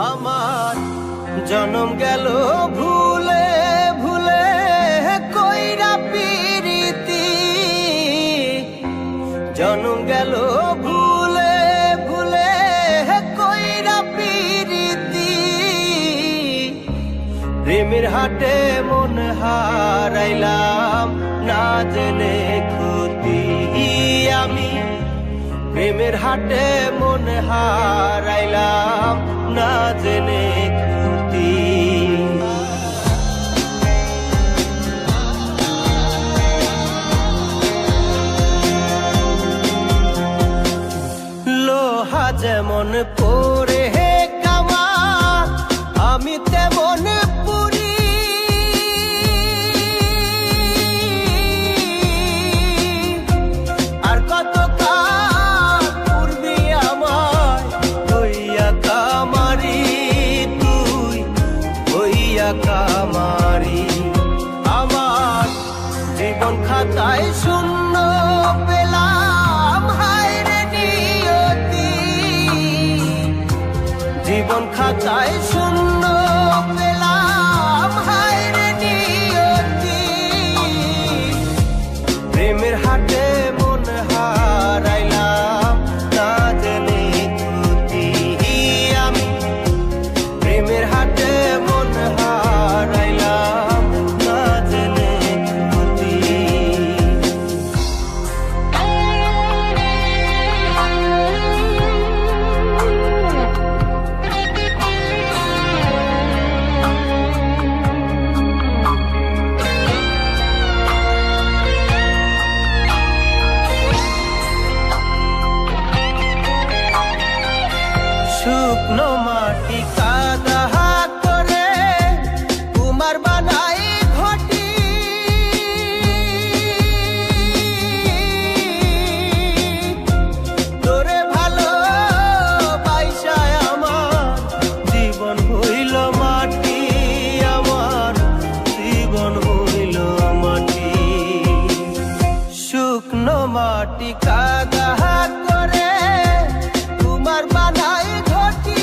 আমার জনম গেল ভুলে ভুলে কইরা পিরিতি, জনম গেল ভুলে ভুলে কইরা পিরিতি। প্রেমের হাটে মন হারাইলাম না জেনে ক্ষতি আমি, প্রেমের হাটে মন হারাইলাম না জেনে ক্ষতি। লোহা যেমন পরে হে কামা, আমি তেমন পুরি। আর কত কাল পূর্বি আমায় হইয়া কামারি, তুই হইয়া কামারি। আমার জীবন খাতায় শূন্য পেলাম হায় রে নিয়তি, জীবন খাতায় শূন্য পেলাম হায় রে নিয়তি। প্রেমের হাটে মন হারাইলাম না জেনে ক্ষতি আমি, প্রেমের হাটে মন হারাইলাম না জেনে ক্ষতি। শুকনো মাটি কাদা করে কুমার বানাই ঘটি, তোরে ভালো বাইসায় আমার জীবন হইল মাটি, আমার জীবন হইল মাটি। শুকনো মাটি কাদা করে কুমার বানাই ঘটি,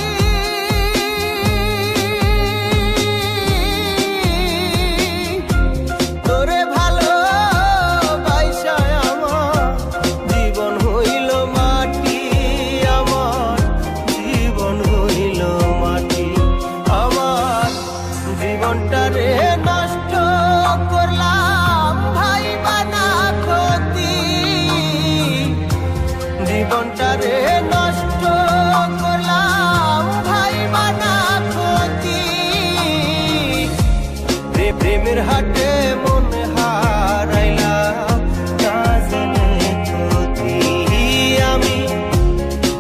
তোরে ভালো বাইসায় আমার জীবন হইল মাটি, আমার জীবন হইল মাটি। আমার জীবনটারে নষ্ট করলাম ভাই বানা ক্ষতি, জীবনটারে নষ্ট করলাম ভাই বানা ক্ষতি। প্রেমের হাটে মন হারাইলাম না জেনে ক্ষতি আমি,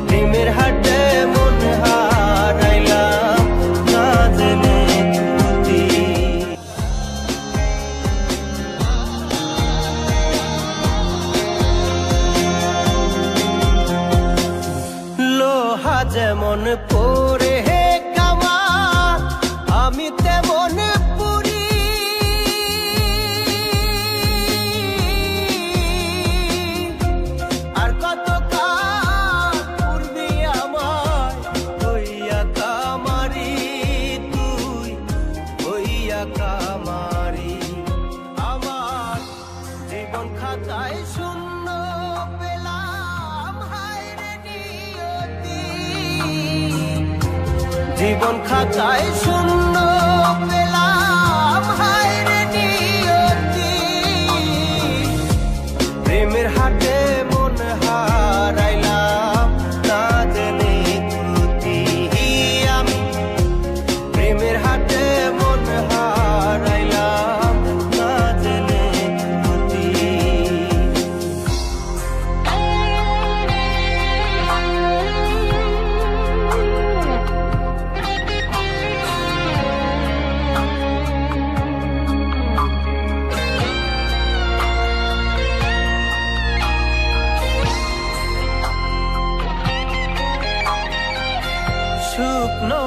প্রেমের হাটে মন হারাইলাম না জেনে ক্ষতি। লোহা যেমন পরে হে কামা, আমি তেমন পুরি। আর কত কাল পূর্বি আমায় হইয়া কামারি, তুই হইয়া কামারি। আমার জীবন খাতায় শূন্য পেলাম হায় রে নিয়তি, জীবন খাতায় শূন্য পেলাম হায় রে নিয়তি। প্রেমের হাটে মন হারাইলাম না জেনে ক্ষতি আমি, প্রেমের হাটে মন হারাইলাম না জেনে ক্ষতি। শুকনো